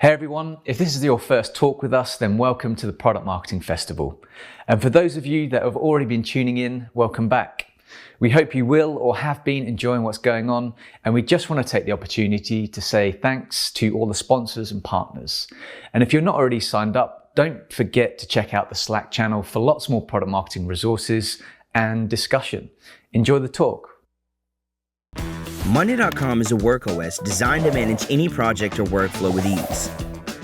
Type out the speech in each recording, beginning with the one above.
Hey everyone, if this is your first talk with us, then welcome to the Product Marketing Festival. And for those of you that have already been tuning in, welcome back. We hope you will or have been enjoying what's going on, and we just want to take the opportunity to say thanks to all the sponsors and partners. And if you're not already signed up, don't forget to check out the Slack channel for lots more product marketing resources and discussion. Enjoy the talk. Monday.com is a work OS designed to manage any project or workflow with ease.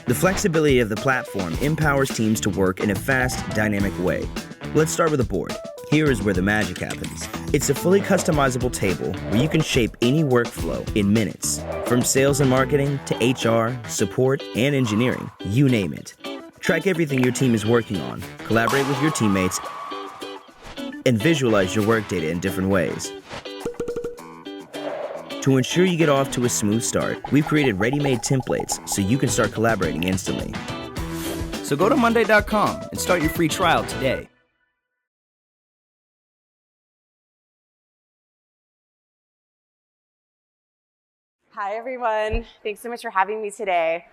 The flexibility of the platform empowers teams to work in a fast, dynamic way. Let's start with a board. Here is where the magic happens. It's a fully customizable table where you can shape any workflow in minutes. From sales and marketing to HR, support, and engineering, you name it. Track everything your team is working on, collaborate with your teammates, and visualize your work data in different ways. To ensure you get off to a smooth start, we've created ready-made templates so you can start collaborating instantly. So go to Monday.com and start your free trial today. Hi everyone, thanks so much for having me today.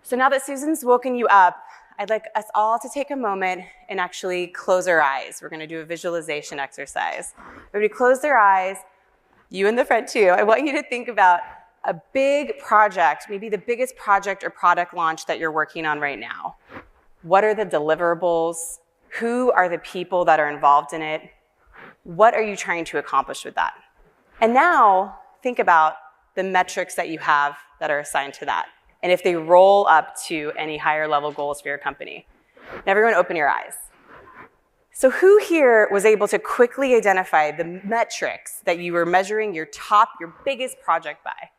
So now that Susan's woken you up, I'd like us all to take a moment and actually close our eyes. We're gonna do a visualization exercise. Everybody close their eyes. You in the front too. I want you to think about a big project, maybe the biggest project or product launch that you're working on right now. What are the deliverables? Who are the people that are involved in it? What are you trying to accomplish with that? And now think about the metrics that you have that are assigned to that, and if they roll up to any higher level goals for your company. Now everyone open your eyes. So who here was able to quickly identify the metrics that you were measuring your biggest project by?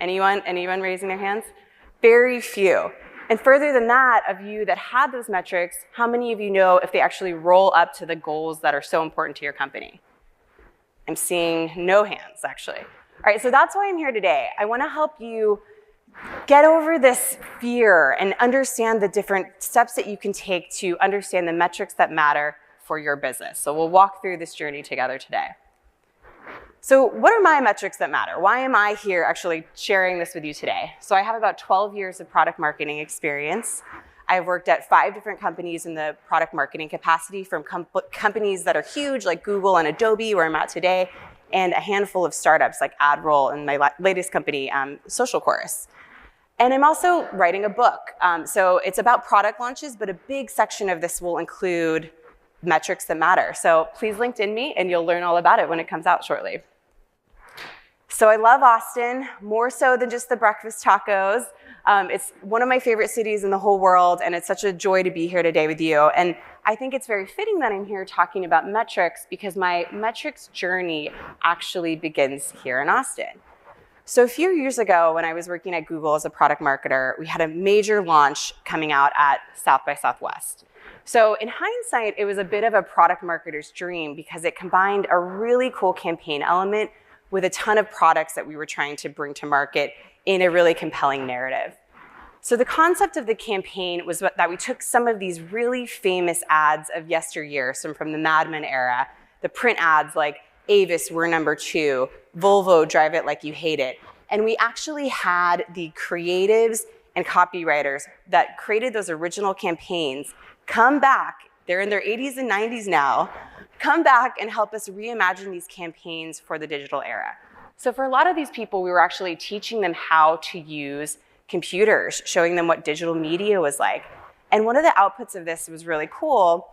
Anyone raising their hands? Very few. And further than that, of you that had those metrics, how many of you know if they actually roll up to the goals that are so important to your company? I'm seeing no hands, actually. All right, so that's why I'm here today. I want to help you get over this fear and understand the different steps that you can take to understand the metrics that matter for your business. So we'll walk through this journey together today. So what are my metrics that matter? Why am I here actually sharing this with you today? So I have about 12 years of product marketing experience. I've worked at 5 different companies in the product marketing capacity, from companies that are huge like Google and Adobe, where I'm at today, and a handful of startups like AdRoll and my latest company, Social Chorus. And I'm also writing a book. So it's about product launches, but a big section of this will include metrics that matter. So please LinkedIn me and you'll learn all about it when it comes out shortly. So I love Austin, more so than just the breakfast tacos. It's one of my favorite cities in the whole world, and it's such a joy to be here today with you. And I think it's very fitting that I'm here talking about metrics, because my metrics journey actually begins here in Austin. So a few years ago, when I was working at Google as a product marketer, we had a major launch coming out at South by Southwest. So in hindsight, it was a bit of a product marketer's dream, because it combined a really cool campaign element with a ton of products that we were trying to bring to market in a really compelling narrative. So the concept of the campaign was that we took some of these really famous ads of yesteryear, some from the Mad Men era, the print ads like Avis, we're number 2, Volvo, drive it like you hate it. And we actually had the creatives and copywriters that created those original campaigns come back, they're in their 80s and 90s now, come back and help us reimagine these campaigns for the digital era. So for a lot of these people, we were actually teaching them how to use computers, showing them what digital media was like. And one of the outputs of this was really cool.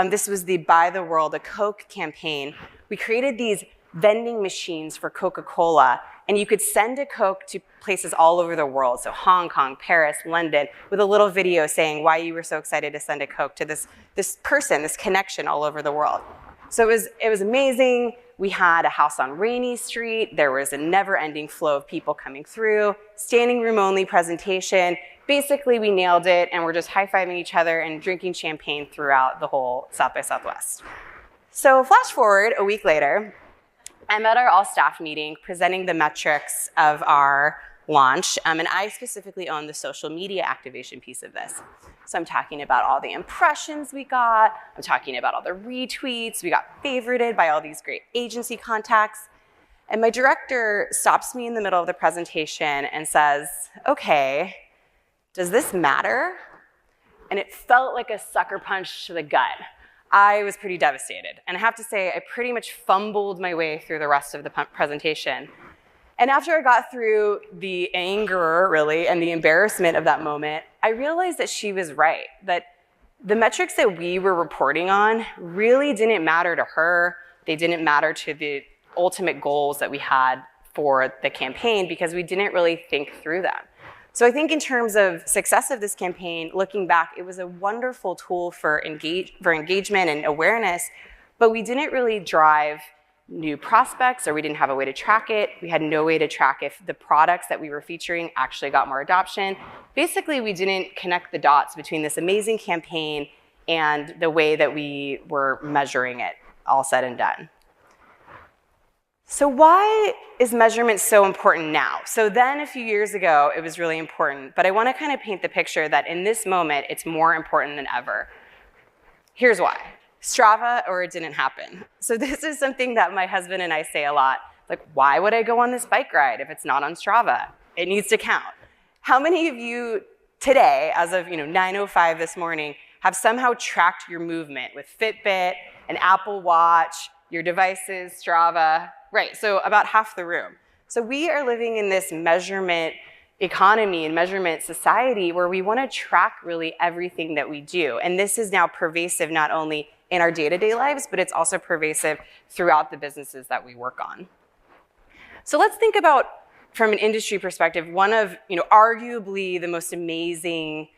This was the Buy the World a Coke campaign. We created these vending machines for Coca-Cola, and you could send a Coke to places all over the world, so Hong Kong, Paris, London, with a little video saying why you were so excited to send a Coke to this person, this connection all over the world. So it was amazing. We had a house on Rainy Street. There was a never-ending flow of people coming through, standing room only presentation. Basically, we nailed it, and we're just high-fiving each other and drinking champagne throughout the whole South by Southwest. So flash forward a week later, I'm at our all-staff meeting presenting the metrics of our launch, and I specifically own the social media activation piece of this. So I'm talking about all the impressions we got, I'm talking about all the retweets, we got favorited by all these great agency contacts, and my director stops me in the middle of the presentation and says, okay, Does this matter? And it felt like a sucker punch to the gut. I was pretty devastated. And I have to say, I pretty much fumbled my way through the rest of the presentation. And after I got through the anger, really, and the embarrassment of that moment, I realized that she was right, that the metrics that we were reporting on really didn't matter to her. They didn't matter to the ultimate goals that we had for the campaign because we didn't really think through them. So I think in terms of success of this campaign, looking back, it was a wonderful tool for engagement and awareness, but we didn't really drive new prospects, or we didn't have a way to track it. We had no way to track if the products that we were featuring actually got more adoption. Basically, we didn't connect the dots between this amazing campaign and the way that we were measuring it, all said and done. So why is measurement so important now? So then a few years ago, it was really important, but I want to kind of paint the picture that in this moment, it's more important than ever. Here's why. Strava or it didn't happen. So this is something that my husband and I say a lot. Like, why would I go on this bike ride if it's not on Strava? It needs to count. How many of you today, as of 9:05 this morning, have somehow tracked your movement with Fitbit, an Apple Watch, your devices, Strava? Right, so about half the room. So we are living in this measurement economy and measurement society where we want to track really everything that we do. And this is now pervasive not only in our day-to-day lives, but it's also pervasive throughout the businesses that we work on. So let's think about, from an industry perspective, one of arguably the most amazing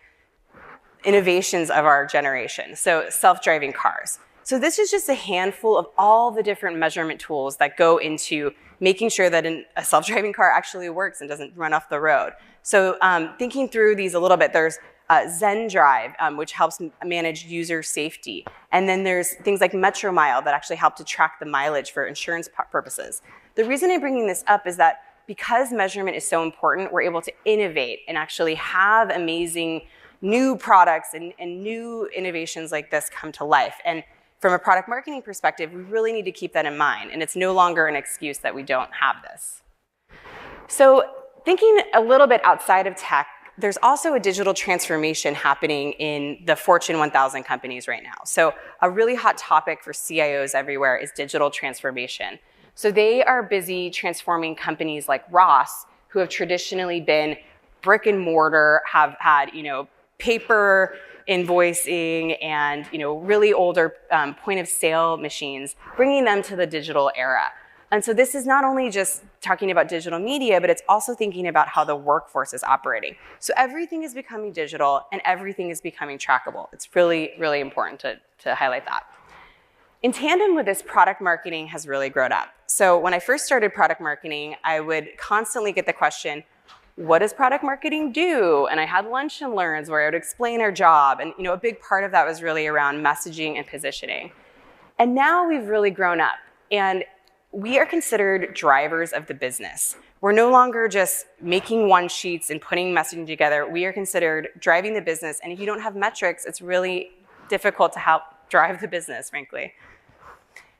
innovations of our generation. So self-driving cars. So this is just a handful of all the different measurement tools that go into making sure that a self-driving car actually works and doesn't run off the road. So thinking through these a little bit, there's Zen Drive, which helps manage user safety. And then there's things like Metromile that actually help to track the mileage for insurance purposes. The reason I'm bringing this up is that because measurement is so important, we're able to innovate and actually have amazing new products and new innovations like this come to life. And from a product marketing perspective, we really need to keep that in mind. And it's no longer an excuse that we don't have this. So thinking a little bit outside of tech, there's also a digital transformation happening in the Fortune 1000 companies right now. So a really hot topic for CIOs everywhere is digital transformation. So they are busy transforming companies like Ross, who have traditionally been brick and mortar, have had paper invoicing and really older point of sale machines, bringing them to the digital era. And so this is not only just talking about digital media, but it's also thinking about how the workforce is operating. So everything is becoming digital and everything is becoming trackable. It's really, really important to highlight that. In tandem with this, product marketing has really grown up. So when I first started product marketing, I would constantly get the question, what does product marketing do? And I had lunch and learns where I would explain our job. And a big part of that was really around messaging and positioning. And now we've really grown up. And we are considered drivers of the business. We're no longer just making one sheets and putting messaging together. We are considered driving the business. And if you don't have metrics, it's really difficult to help drive the business, frankly.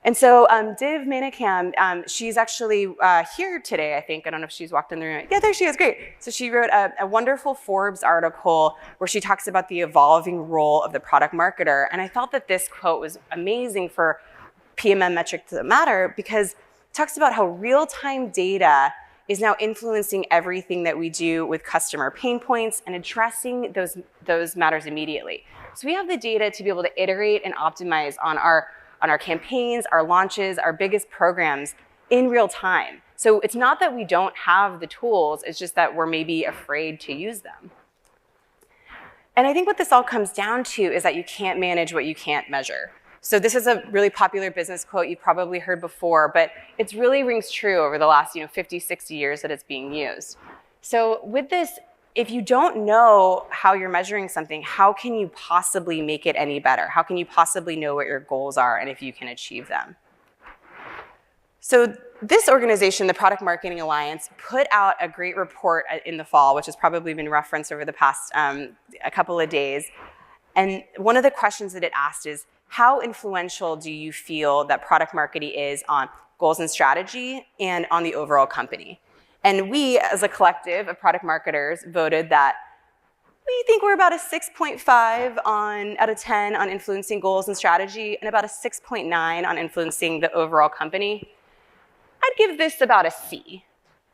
And so Div Manikam, she's actually here today, I think. I don't know if she's walked in the room. Yeah, there she is, great. So she wrote a wonderful Forbes article where she talks about the evolving role of the product marketer. And I thought that this quote was amazing for PMM metrics that matter because it talks about how real-time data is now influencing everything that we do with customer pain points and addressing those matters immediately. So we have the data to be able to iterate and optimize on our campaigns, our launches, our biggest programs in real time. So it's not that we don't have the tools, it's just that we're maybe afraid to use them. And I think what this all comes down to is that you can't manage what you can't measure. So this is a really popular business quote you've probably heard before, but it really rings true over the last 50, 60 years that it's being used. So with this, if you don't know how you're measuring something, how can you possibly make it any better? How can you possibly know what your goals are and if you can achieve them? So this organization, the Product Marketing Alliance, put out a great report in the fall, which has probably been referenced over the past a couple of days. And one of the questions that it asked is, how influential do you feel that product marketing is on goals and strategy and on the overall company? And we, as a collective of product marketers, voted that We think we're about a 6.5 out of 10 on influencing goals and strategy, and about a 6.9 on influencing the overall company. I'd give this about a C.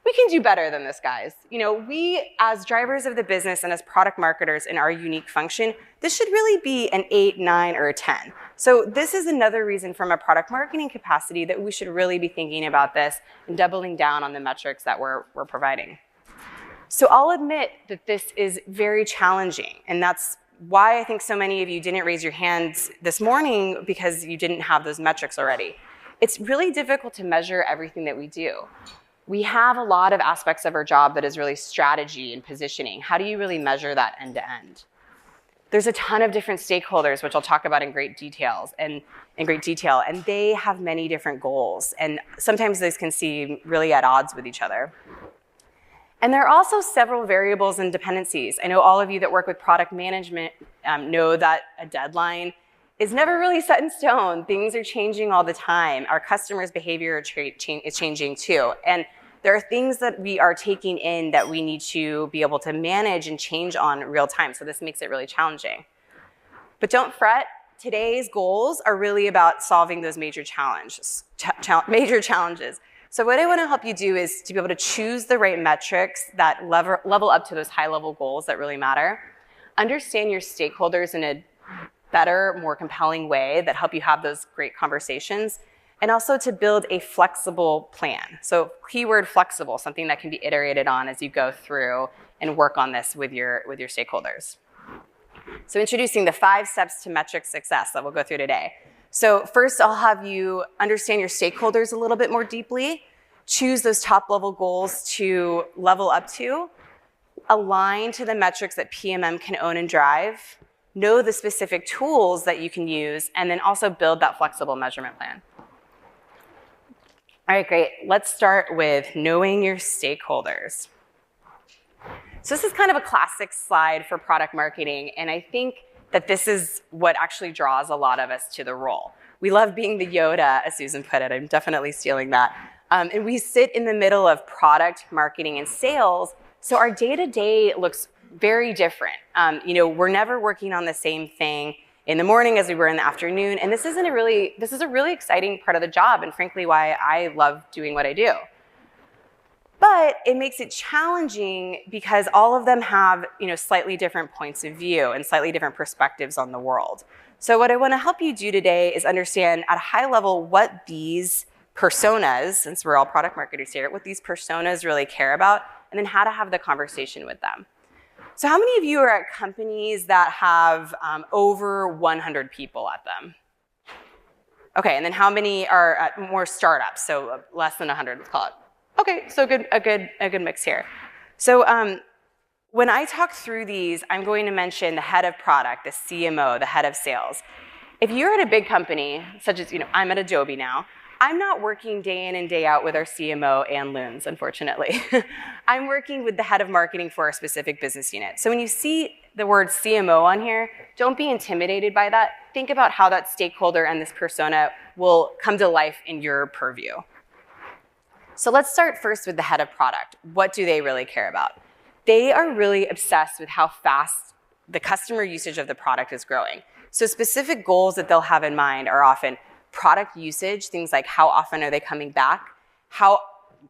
We can do better than this, guys. We, as drivers of the business and as product marketers in our unique function, this should really be an 8, 9, or a 10. So this is another reason from a product marketing capacity that we should really be thinking about this and doubling down on the metrics that we're providing. So I'll admit that this is very challenging, and that's why I think so many of you didn't raise your hands this morning, because you didn't have those metrics already. It's really difficult to measure everything that we do. We have a lot of aspects of our job that is really strategy and positioning. How do you really measure that end to end? There's a ton of different stakeholders, which I'll talk about in great detail, and they have many different goals, and sometimes these can seem really at odds with each other. And there are also several variables and dependencies. I know all of you that work with product management know that a deadline is never really set in stone. Things are changing all the time. Our customers' behavior is changing too. And there are things that we are taking in that we need to be able to manage and change on real time. So this makes it really challenging. But don't fret. Today's goals are really about solving those major challenges. So what I want to help you do is to be able to choose the right metrics that level up to those high-level goals that really matter. Understand your stakeholders in a better, more compelling way that help you have those great conversations, and also to build a flexible plan. So keyword flexible, something that can be iterated on as you go through and work on this with your stakeholders. So introducing the 5 steps to metric success that we'll go through today. So first, I'll have you understand your stakeholders a little bit more deeply, choose those top-level goals to level up to, align to the metrics that PMM can own and drive, know the specific tools that you can use, and then also build that flexible measurement plan. All right, great. Let's start with knowing your stakeholders. So this is kind of a classic slide for product marketing, and I think that this is what actually draws a lot of us to the role. We love being the Yoda, as Susan put it. I'm definitely stealing that. And we sit in the middle of product, marketing, and sales, so our day-to-day looks very different. We're never working on the same thing in the morning as we were in the afternoon, and this is a really exciting part of the job, and frankly, why I love doing what I do. But it makes it challenging because all of them have, slightly different points of view and slightly different perspectives on the world. So what I want to help you do today is understand at a high level what these personas, since we're all product marketers here, what these personas really care about, and then how to have the conversation with them. So how many of you are at companies that have over 100 people at them? Okay, and then how many are at more startups, so less than 100, let's call it? Okay, so a good mix here. So when I talk through these, I'm going to mention the head of product, the CMO, the head of sales. If you're at a big company, such as, I'm at Adobe now, I'm not working day in and day out with our CMO and loons, unfortunately. I'm working with the head of marketing for a specific business unit. So when you see the word CMO on here, don't be intimidated by that. Think about how that stakeholder and this persona will come to life in your purview. So let's start first with the head of product. What do they really care about? They are really obsessed with how fast the customer usage of the product is growing. So specific goals that they'll have in mind are often product usage, things like how often are they coming back, how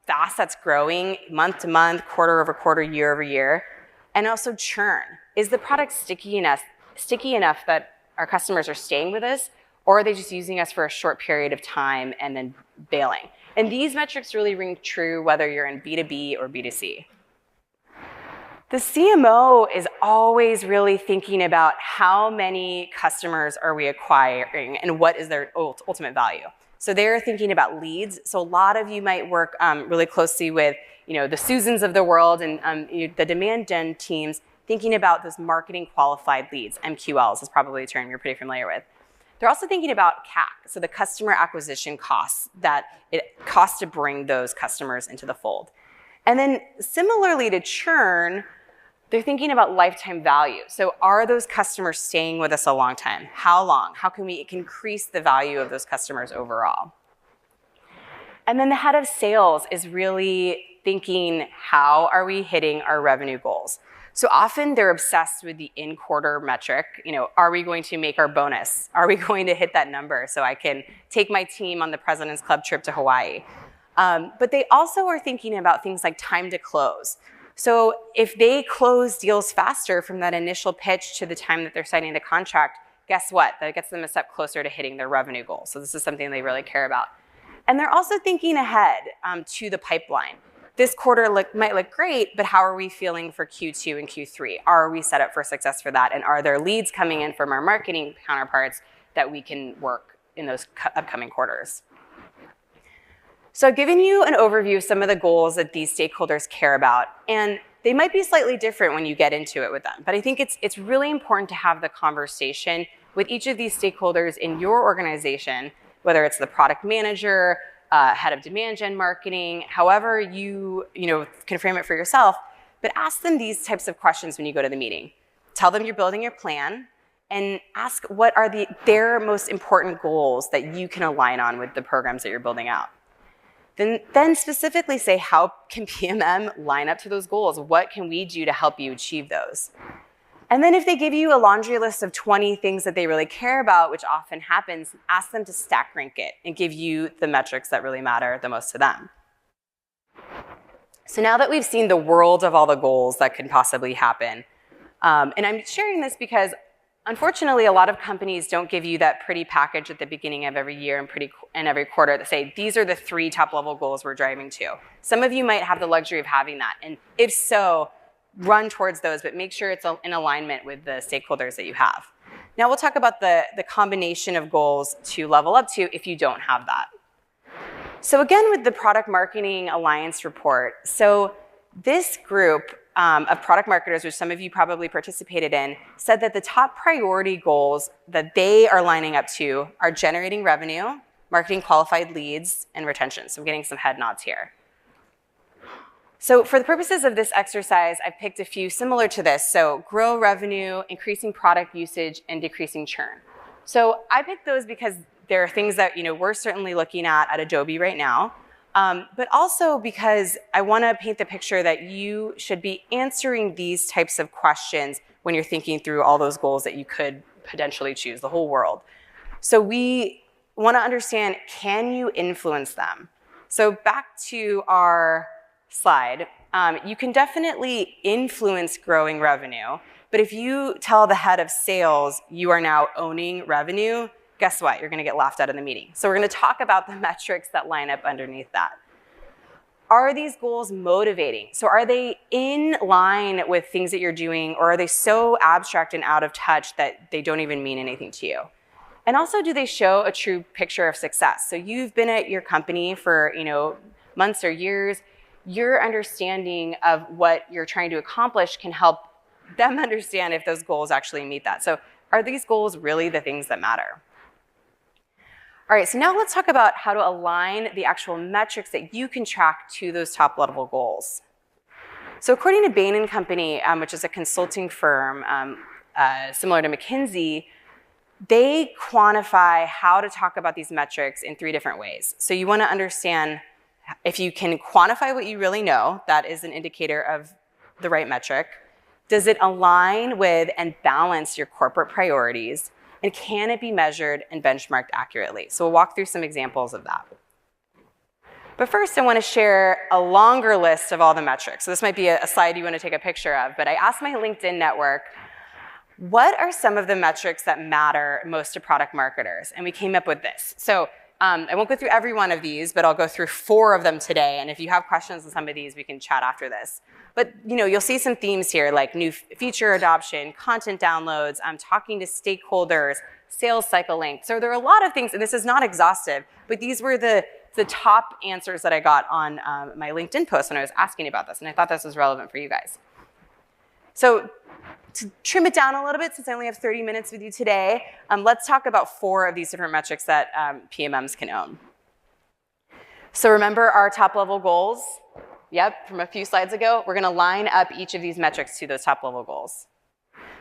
fast that's growing month to month, quarter over quarter, year over year, and also churn. Is the product sticky enough that our customers are staying with us, or are they just using us for a short period of time and then bailing? And these metrics really ring true whether you're in B2B or B2C. The CMO is always really thinking about how many customers are we acquiring and what is their ultimate value. So they're thinking about leads. So a lot of you might work really closely with the Susans of the world and the demand gen teams, thinking about those marketing qualified leads. MQLs is probably a term you're pretty familiar with. They're also thinking about CAC, so the customer acquisition costs that it costs to bring those customers into the fold. And then similarly to churn, they're thinking about lifetime value. So are those customers staying with us a long time? How long? How can we increase the value of those customers overall? And then the head of sales is really thinking, how are we hitting our revenue goals? So often they're obsessed with the in-quarter metric. Are we going to make our bonus? Are we going to hit that number so I can take my team on the President's Club trip to Hawaii? But they also are thinking about things like time to close. So if they close deals faster from that initial pitch to the time that they're signing the contract, guess what? That gets them a step closer to hitting their revenue goal. So this is something they really care about. And they're also thinking ahead to the pipeline. This quarter might look great, but how are we feeling for Q2 and Q3? Are we set up for success for that? And are there leads coming in from our marketing counterparts that we can work in those upcoming quarters? So I've given you an overview of some of the goals that these stakeholders care about, and they might be slightly different when you get into it with them. But I think it's really important to have the conversation with each of these stakeholders in your organization, whether it's the product manager, head of demand gen marketing, however you can frame it for yourself, but ask them these types of questions when you go to the meeting. Tell them you're building your plan and ask what are their most important goals that you can align on with the programs that you're building out. Then specifically say, how can PMM line up to those goals? What can we do to help you achieve those? And then if they give you a laundry list of 20 things that they really care about, which often happens, ask them to stack rank it and give you the metrics that really matter the most to them. So now that we've seen the world of all the goals that can possibly happen, and I'm sharing this because unfortunately, a lot of companies don't give you that pretty package at the beginning of every year and every quarter that say, these are the 3 top-level goals we're driving to. Some of you might have the luxury of having that, and if so, run towards those, but make sure it's in alignment with the stakeholders that you have. Now we'll talk about the combination of goals to level up to if you don't have that. So again, with the Product Marketing Alliance report, so this group of product marketers, which some of you probably participated in, said that the top priority goals that they are lining up to are generating revenue, marketing qualified leads, and retention. So I'm getting some head nods here. So for the purposes of this exercise, I've picked a few similar to this. So grow revenue, increasing product usage, and decreasing churn. So I picked those because there are things that we're certainly looking at Adobe right now. But also because I want to paint the picture that you should be answering these types of questions when you're thinking through all those goals that you could potentially choose, the whole world. So we want to understand, can you influence them? So back to our slide, you can definitely influence growing revenue, but if you tell the head of sales you are now owning revenue, guess what? You're going to get laughed out of the meeting. So we're going to talk about the metrics that line up underneath that. Are these goals motivating? So are they in line with things that you're doing, or are they so abstract and out of touch that they don't even mean anything to you? And also, do they show a true picture of success? So you've been at your company for months or years. Your understanding of what you're trying to accomplish can help them understand if those goals actually meet that. So are these goals really the things that matter? All right, so now let's talk about how to align the actual metrics that you can track to those top-level goals. So according to Bain & Company, which is a consulting firm similar to McKinsey, they quantify how to talk about these metrics in 3 different ways. So you want to understand if you can quantify what you really know, that is an indicator of the right metric. Does it align with and balance your corporate priorities? And can it be measured and benchmarked accurately? So we'll walk through some examples of that. But first, I want to share a longer list of all the metrics. So this might be a slide you want to take a picture of, but I asked my LinkedIn network, what are some of the metrics that matter most to product marketers? And we came up with this. So I won't go through every one of these, but I'll go through 4 of them today. And if you have questions on some of these, we can chat after this. But you'll see some themes here, like new feature adoption, content downloads, talking to stakeholders, sales cycle length. So there are a lot of things, and this is not exhaustive, but these were the top answers that I got on my LinkedIn post when I was asking about this, and I thought this was relevant for you guys. So to trim it down a little bit, since I only have 30 minutes with you today, let's talk about 4 of these different metrics that PMMs can own. So remember our top-level goals? Yep, from a few slides ago. We're going to line up each of these metrics to those top-level goals.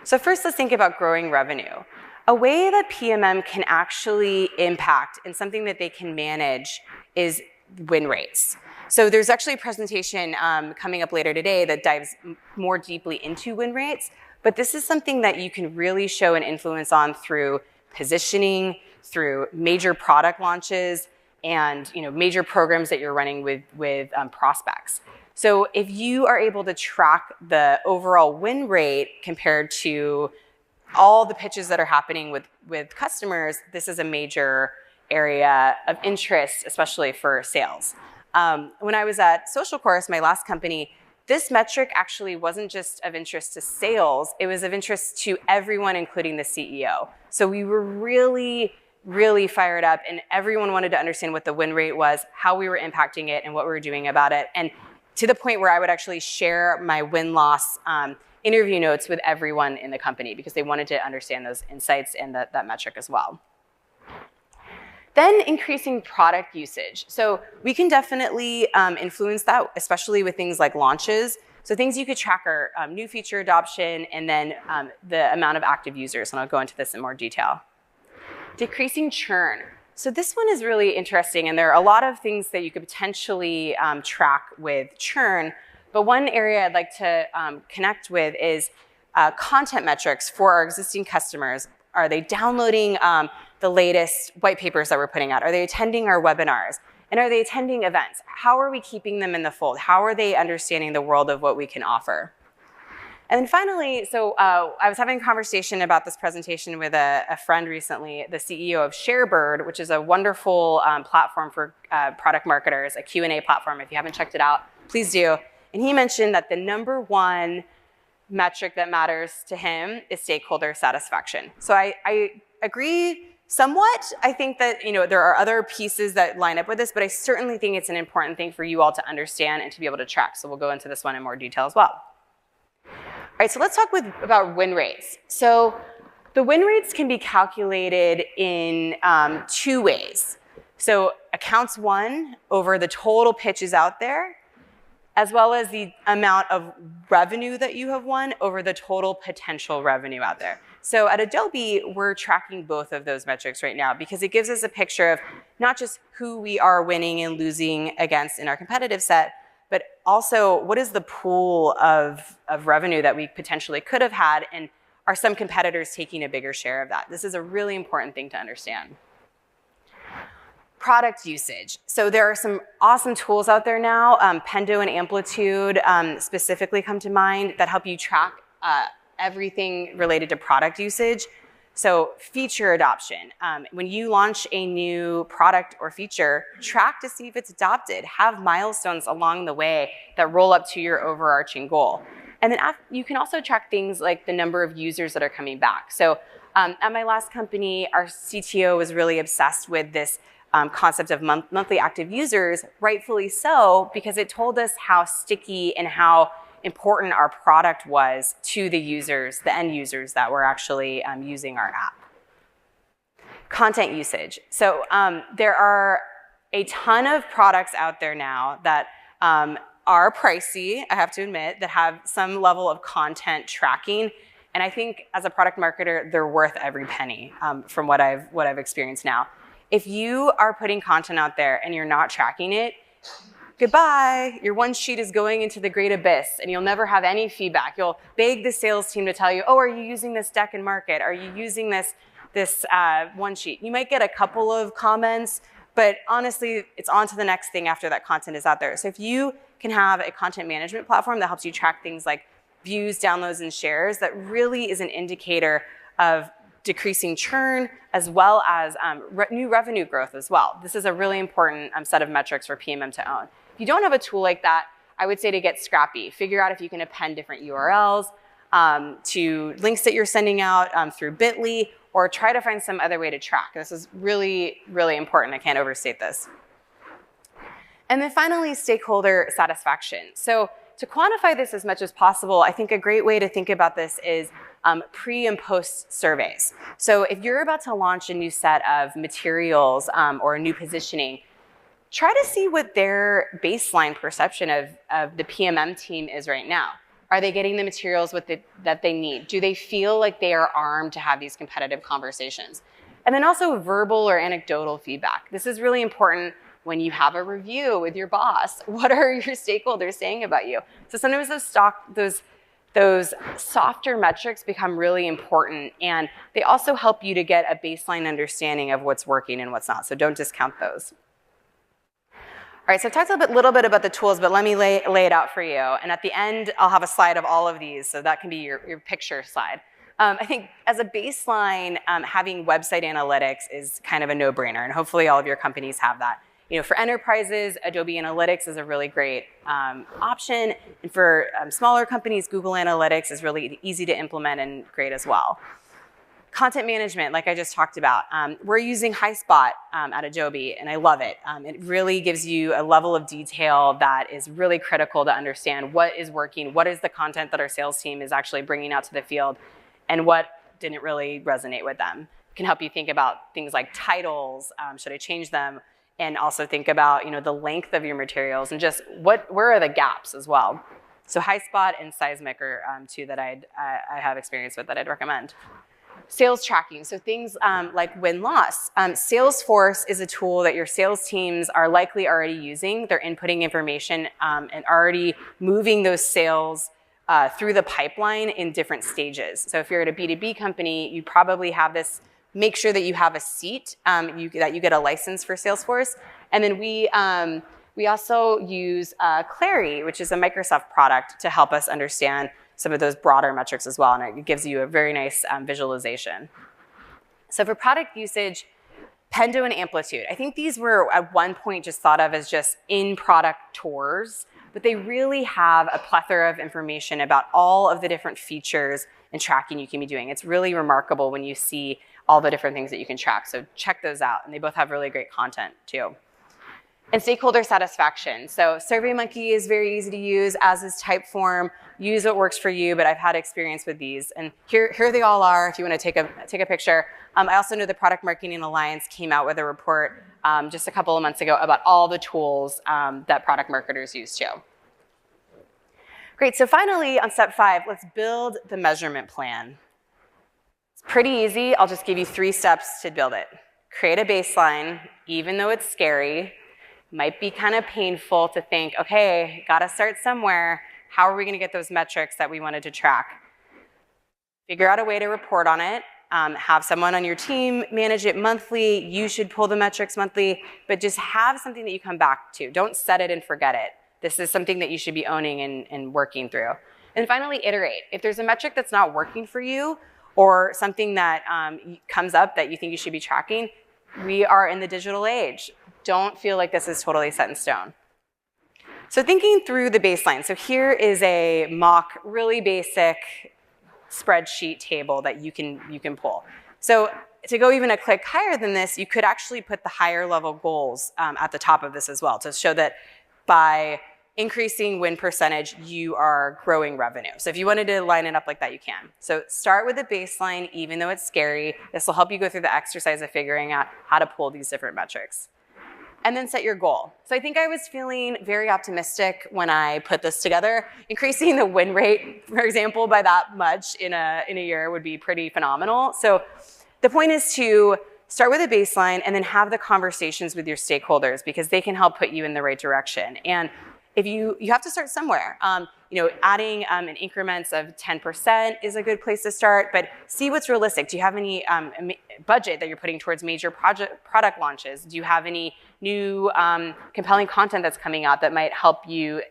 So first, let's think about growing revenue. A way that PMM can actually impact and something that they can manage is win rates. So there's actually a presentation coming up later today that dives more deeply into win rates, but this is something that you can really show an influence on through positioning, through major product launches, and major programs that you're running with prospects. So if you are able to track the overall win rate compared to all the pitches that are happening with customers, this is a major area of interest, especially for sales. When I was at Social Course, my last company, this metric actually wasn't just of interest to sales, it was of interest to everyone, including the CEO. So we were really fired up, and everyone wanted to understand what the win rate was, how we were impacting it, and what we were doing about it. And to the point where I would actually share my win-loss interview notes with everyone in the company because they wanted to understand those insights and that metric as well. Then increasing product usage. So we can definitely influence that, especially with things like launches. So things you could track are new feature adoption and then the amount of active users, and I'll go into this in more detail. Decreasing churn. So this one is really interesting, and there are a lot of things that you could potentially track with churn, but one area I'd like to connect with is content metrics for our existing customers. Are they downloading the latest white papers that we're putting out? Are they attending our webinars? And are they attending events? How are we keeping them in the fold? How are they understanding the world of what we can offer? And then finally, so I was having a conversation about this presentation with a friend recently, the CEO of ShareBird, which is a wonderful platform for product marketers, a Q&A platform. If you haven't checked it out, please do. And he mentioned that the number one metric that matters to him is stakeholder satisfaction. So I agree somewhat. I think that there are other pieces that line up with this, but I certainly think it's an important thing for you all to understand and to be able to track. So we'll go into this one in more detail as well. All right, so let's talk about win rates. So the win rates can be calculated in two ways. So accounts won over the total pitches out there, as well as the amount of revenue that you have won over the total potential revenue out there. So at Adobe, we're tracking both of those metrics right now because it gives us a picture of not just who we are winning and losing against in our competitive set, but also what is the pool of revenue that we potentially could have had, and are some competitors taking a bigger share of that? This is a really important thing to understand. Product usage. So there are some awesome tools out there now. Pendo and Amplitude specifically come to mind that help you track everything related to product usage. So feature adoption. When you launch a new product or feature, track to see if it's adopted. Have milestones along the way that roll up to your overarching goal. And then you can also track things like the number of users that are coming back. So at my last company, our CTO was really obsessed with this concept of monthly active users, rightfully so, because it told us how sticky and how important our product was to the users, the end users that were actually using our app. Content usage. So there are a ton of products out there now that are pricey, I have to admit, that have some level of content tracking. And I think as a product marketer, they're worth every penny from what I've experienced now. If you are putting content out there and you're not tracking it, goodbye. Your one sheet is going into the great abyss and you'll never have any feedback. You'll beg the sales team to tell you, oh, are you using this deck and market? Are you using this one sheet? You might get a couple of comments, but honestly, it's on to the next thing after that content is out there. So if you can have a content management platform that helps you track things like views, downloads, and shares, that really is an indicator of decreasing churn, as well as new revenue growth as well. This is a really important set of metrics for PMM to own. If you don't have a tool like that, I would say to get scrappy. Figure out if you can append different URLs to links that you're sending out through Bitly, or try to find some other way to track. This is really, really important. I can't overstate this. And then finally, stakeholder satisfaction. So to quantify this as much as possible, I think a great way to think about this is pre and post surveys. So if you're about to launch a new set of materials or a new positioning, try to see what their baseline perception of the PMM team is right now. Are they getting the materials that they need? Do they feel like they are armed to have these competitive conversations? And then also verbal or anecdotal feedback. This is really important When you have a review with your boss, what are your stakeholders saying about you? So sometimes those softer metrics become really important, and they also help you to get a baseline understanding of what's working and what's not. So don't discount those. All right, so I've talked a little bit about the tools, but let me lay it out for you. And at the end, I'll have a slide of all of these, so that can be your picture slide. I think as a baseline, having website analytics is kind of a no-brainer, and hopefully all of your companies have that. For enterprises, Adobe Analytics is a really great option, and for smaller companies, Google Analytics is really easy to implement and great as well. Content management, like I just talked about, we're using HighSpot at Adobe, and I love it. It really gives you a level of detail that is really critical to understand what is working, what is the content that our sales team is actually bringing out to the field, and what didn't really resonate with them. It can help you think about things like titles, should I change them, and also think about the length of your materials and just where are the gaps as well. So HighSpot and Seismic are two that I have experience with that I'd recommend. Sales tracking, so things like win-loss. Salesforce is a tool that your sales teams are likely already using. They're inputting information and already moving those sales through the pipeline in different stages. So if you're at a B2B company, you probably have this, make sure that you have a seat, that you get a license for Salesforce. And then we also use Clary, which is a Microsoft product, to help us understand some of those broader metrics as well, and it gives you a very nice visualization. So for product usage, Pendo and Amplitude. I think these were at one point just thought of as just in-product tours, but they really have a plethora of information about all of the different features and tracking you can be doing. It's really remarkable when you see all the different things that you can track, so check those out, and they both have really great content too. And stakeholder satisfaction. So SurveyMonkey is very easy to use, as is Typeform. Use what works for you, but I've had experience with these. And here they all are if you want to take a picture. I also know the Product Marketing Alliance came out with a report just a couple of months ago about all the tools that product marketers use too. Great, so finally on step 5, let's build the measurement plan. It's pretty easy. I'll just give you 3 steps to build it. Create a baseline, even though it's scary. Might be kind of painful to think, okay, gotta start somewhere. How are we gonna get those metrics that we wanted to track? Figure out a way to report on it. Have someone on your team manage it monthly. You should pull the metrics monthly, but just have something that you come back to. Don't set it and forget it. This is something that you should be owning and working through. And finally, iterate. If there's a metric that's not working for you, or something that comes up that you think you should be tracking, we are in the digital age. Don't feel like this is totally set in stone. So thinking through the baseline. So here is a mock, really basic spreadsheet table that you can pull. So to go even a click higher than this, you could actually put the higher level goals at the top of this as well to show that by increasing win percentage, you are growing revenue. So if you wanted to line it up like that, you can. So start with a baseline, even though it's scary. This will help you go through the exercise of figuring out how to pull these different metrics. And then set your goal. So I think I was feeling very optimistic when I put this together. Increasing the win rate, for example, by that much in a year would be pretty phenomenal. So the point is to start with a baseline and then have the conversations with your stakeholders, because they can help put you in the right direction. And if you have to start somewhere. Adding in increments of 10% is a good place to start, but see what's realistic. Do you have any budget that you're putting towards major product launches? Do you have any new compelling content that's coming out that might help you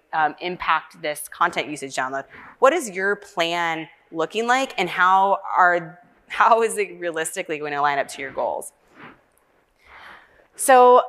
impact this content usage download? What is your plan looking like, and how is it realistically going to line up to your goals? So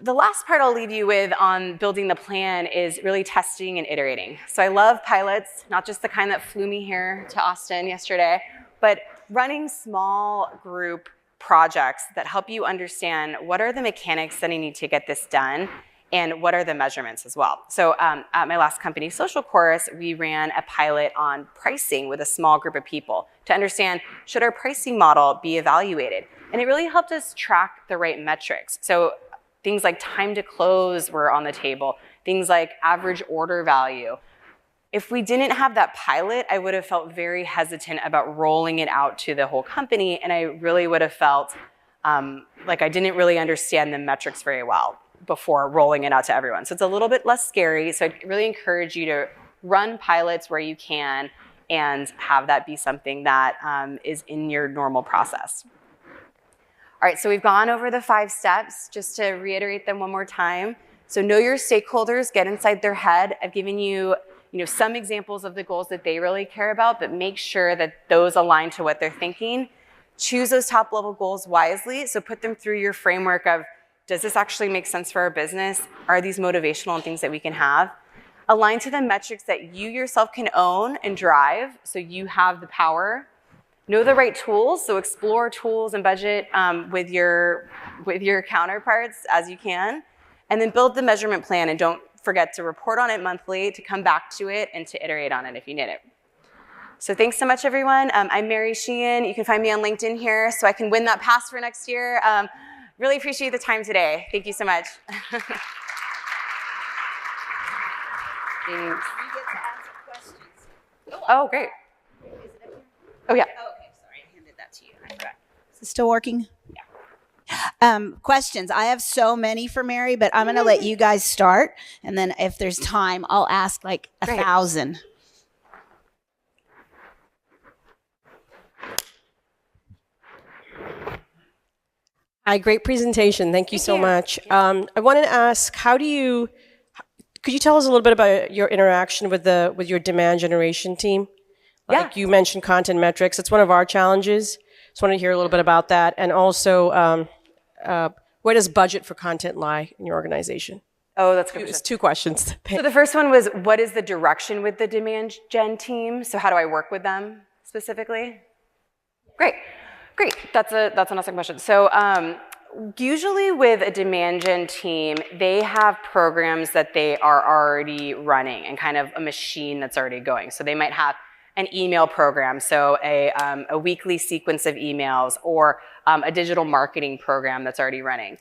the last part I'll leave you with on building the plan is really testing and iterating. So I love pilots, not just the kind that flew me here to Austin yesterday, but running small group projects that help you understand what are the mechanics that I need to get this done, and what are the measurements as well. So at my last company, Social Chorus, we ran a pilot on pricing with a small group of people to understand, should our pricing model be evaluated? And it really helped us track the right metrics. So things like time to close were on the table, things like average order value. If we didn't have that pilot, I would have felt very hesitant about rolling it out to the whole company, and I really would have felt like I didn't really understand the metrics very well. before rolling it out to everyone. So it's a little bit less scary. So I really encourage you to run pilots where you can and have that be something that is in your normal process. All right, so we've gone over the 5 steps. Just to reiterate them one more time. So know your stakeholders, get inside their head. I've given you, some examples of the goals that they really care about, but make sure that those align to what they're thinking. Choose those top level goals wisely. So put them through your framework of, does this actually make sense for our business? Are these motivational and things that we can have? Align to the metrics that you yourself can own and drive, so you have the power. Know the right tools, so explore tools and budget with your counterparts as you can. And then build the measurement plan, and don't forget to report on it monthly, to come back to it, and to iterate on it if you need it. So thanks so much, everyone. I'm Mary Sheehan. You can find me on LinkedIn here, so I can win that pass for next year. Really appreciate the time today. Thank you so much. Thanks. We get to ask questions. Oh, great. Is it up here? Oh, yeah. Oh, okay, sorry, I handed that to you. I forgot. Is it still working? Yeah. Questions. I have so many for Mary, but I'm going to let you guys start, and then if there's time, I'll ask like 1,000. Hi, great presentation. Thank you so much. I wanted to ask, could you tell us a little bit about your interaction with your demand generation team? Like you mentioned content metrics. It's one of our challenges. Just wanted to hear a little bit about that. And also, where does budget for content lie in your organization? Oh, that's good. It's 2 questions. So the first one was, what is the direction with the demand gen team? So how do I work with them specifically? Great. That's an awesome question. So usually with a demand gen team, they have programs that they are already running and kind of a machine that's already going. So they might have an email program, so a weekly sequence of emails, or a digital marketing program that's already running.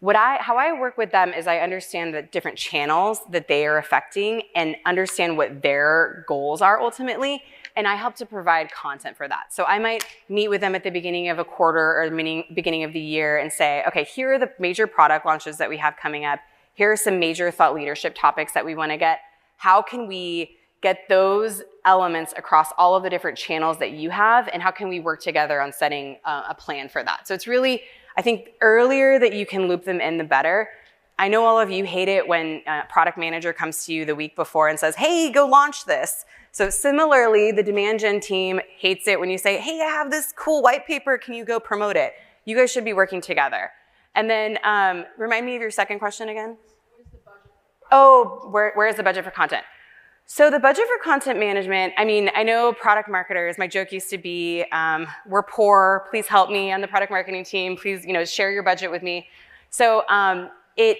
How I work with them is I understand the different channels that they are affecting and understand what their goals are ultimately, and I help to provide content for that. So I might meet with them at the beginning of a quarter or the beginning of the year and say, okay, here are the major product launches that we have coming up. Here are some major thought leadership topics that we want to get. How can we get those elements across all of the different channels that you have, and how can we work together on setting a plan for that? So it's really, I think, earlier that you can loop them in, the better. I know all of you hate it when a product manager comes to you the week before and says, hey, go launch this. So similarly, the demand gen team hates it when you say, hey, I have this cool white paper, can you go promote it? You guys should be working together. And then remind me of your second question again. What is the budget? Oh, where is the budget for content? So the budget for content management, I mean, I know product marketers, my joke used to be, we're poor, please help me on the product marketing team, please, share your budget with me. So it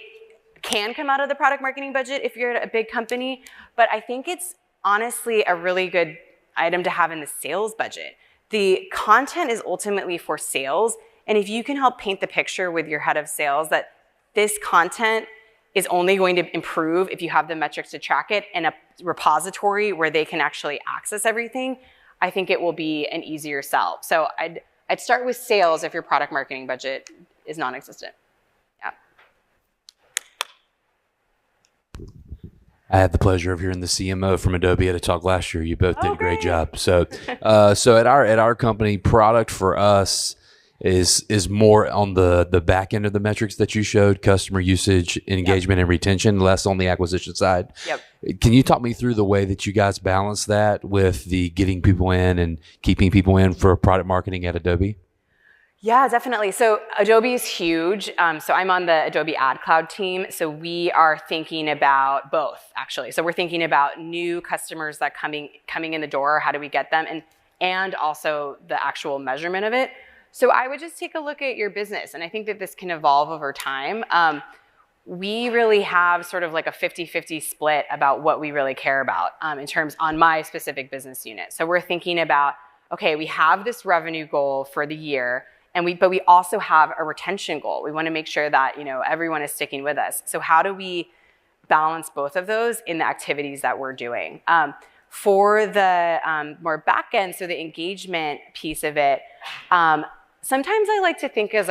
can come out of the product marketing budget if you're at a big company, but I think it's honestly a really good item to have in the sales budget. The content is ultimately for sales, and if you can help paint the picture with your head of sales that this content is only going to improve if you have the metrics to track it and a repository where they can actually access everything, I think it will be an easier sell. So I'd start with sales if your product marketing budget is non-existent. Yeah. I had the pleasure of hearing the CMO from Adobe at a talk last year. You both did a great job. So, so at our company, product for us is more on the back end of the metrics that you showed, customer usage, engagement, and retention, less on the acquisition side. Yep. Can you talk me through the way that you guys balance that with the getting people in and keeping people in for product marketing at Adobe? Yeah, definitely. So Adobe is huge. So I'm on the Adobe Ad Cloud team. So we are thinking about both, actually. So we're thinking about new customers that coming in the door. How do we get them? And also the actual measurement of it. So I would just take a look at your business, and I think that this can evolve over time. We really have sort of like a 50-50 split about what we really care about in terms on my specific business unit. So we're thinking about, okay, we have this revenue goal for the year, but we also have a retention goal. We want to make sure that everyone is sticking with us. So how do we balance both of those in the activities that we're doing? For the more back end, so the engagement piece of it, sometimes I like to think as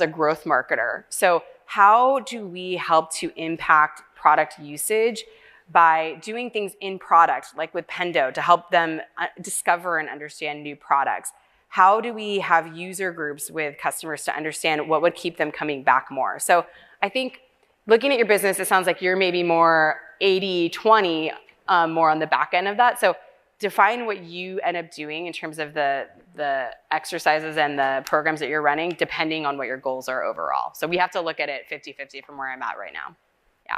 a growth marketer. So how do we help to impact product usage by doing things in product, like with Pendo, to help them discover and understand new products? How do we have user groups with customers to understand what would keep them coming back more? So I think looking at your business, it sounds like you're maybe more 80-20, more on the back end of that. So define what you end up doing in terms of the exercises and the programs that you're running, depending on what your goals are overall. So we have to look at it 50-50 from where I'm at right now. Yeah.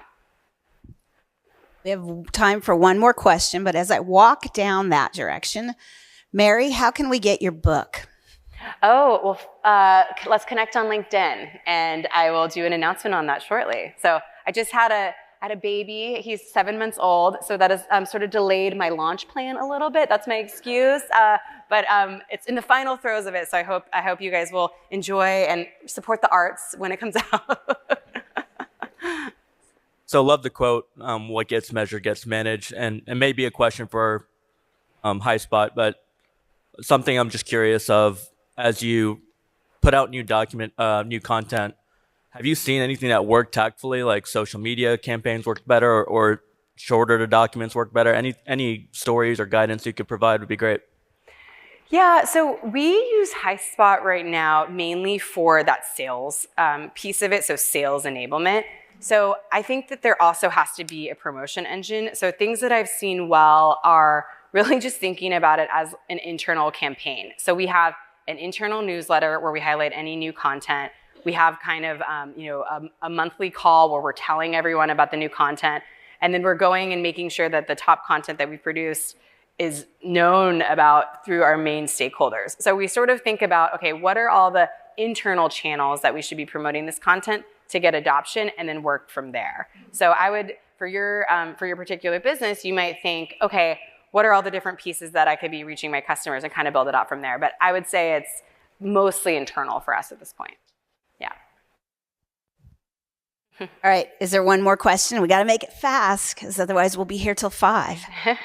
We have time for one more question, but as I walk down that direction, Mary, how can we get your book? Oh, well, let's connect on LinkedIn, and I will do an announcement on that shortly. So I just had a baby. He's 7 months old, so that has sort of delayed my launch plan a little bit. That's my excuse, but it's in the final throes of it. So I hope you guys will enjoy and support the arts when it comes out. So love the quote, what gets measured gets managed, and maybe a question for HighSpot, but something I'm just curious of, as you put out new content, have you seen anything that worked tactfully, like social media campaigns worked better, or shorter the documents work better? Any stories or guidance you could provide would be great. Yeah, so we use HighSpot right now mainly for that sales piece of it, so sales enablement. So I think that there also has to be a promotion engine. So things that I've seen well are really just thinking about it as an internal campaign. So we have an internal newsletter where we highlight any new content. We have kind of a monthly call where we're telling everyone about the new content. And then we're going and making sure that the top content that we produced is known about through our main stakeholders. So we sort of think about, okay, what are all the internal channels that we should be promoting this content to get adoption, and then work from there. So I would, for your particular business, you might think, okay, what are all the different pieces that I could be reaching my customers, and kind of build it out from there. But I would say it's mostly internal for us at this point. Yeah. All right, is there one more question? We got to make it fast, because otherwise we'll be here till 5. Hey,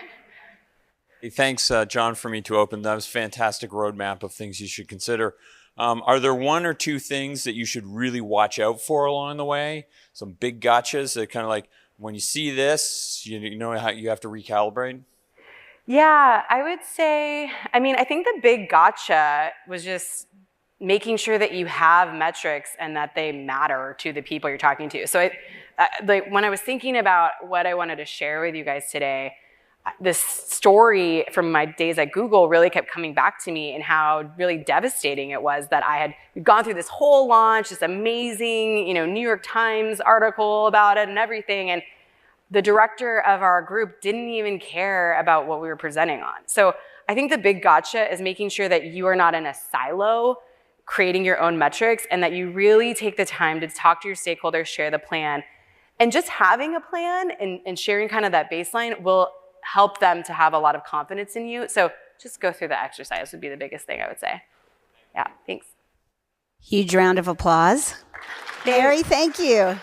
thanks, John, for me to open. That was a fantastic roadmap of things you should consider. Are there one or two things that you should really watch out for along the way? Some big gotchas that kind of like, when you see this, you know how you have to recalibrate? Yeah, I would say, I think the big gotcha was just making sure that you have metrics and that they matter to the people you're talking to. So when I was thinking about what I wanted to share with you guys today, this story from my days at Google really kept coming back to me, and how really devastating it was that I had gone through this whole launch, this amazing, New York Times article about it and everything, and the director of our group didn't even care about what we were presenting on. So I think the big gotcha is making sure that you are not in a silo creating your own metrics, and that you really take the time to talk to your stakeholders, share the plan, and just having a plan and sharing kind of that baseline will help them to have a lot of confidence in you. So just go through the exercise would be the biggest thing I would say. Yeah, thanks. Huge round of applause. Mary, thank you.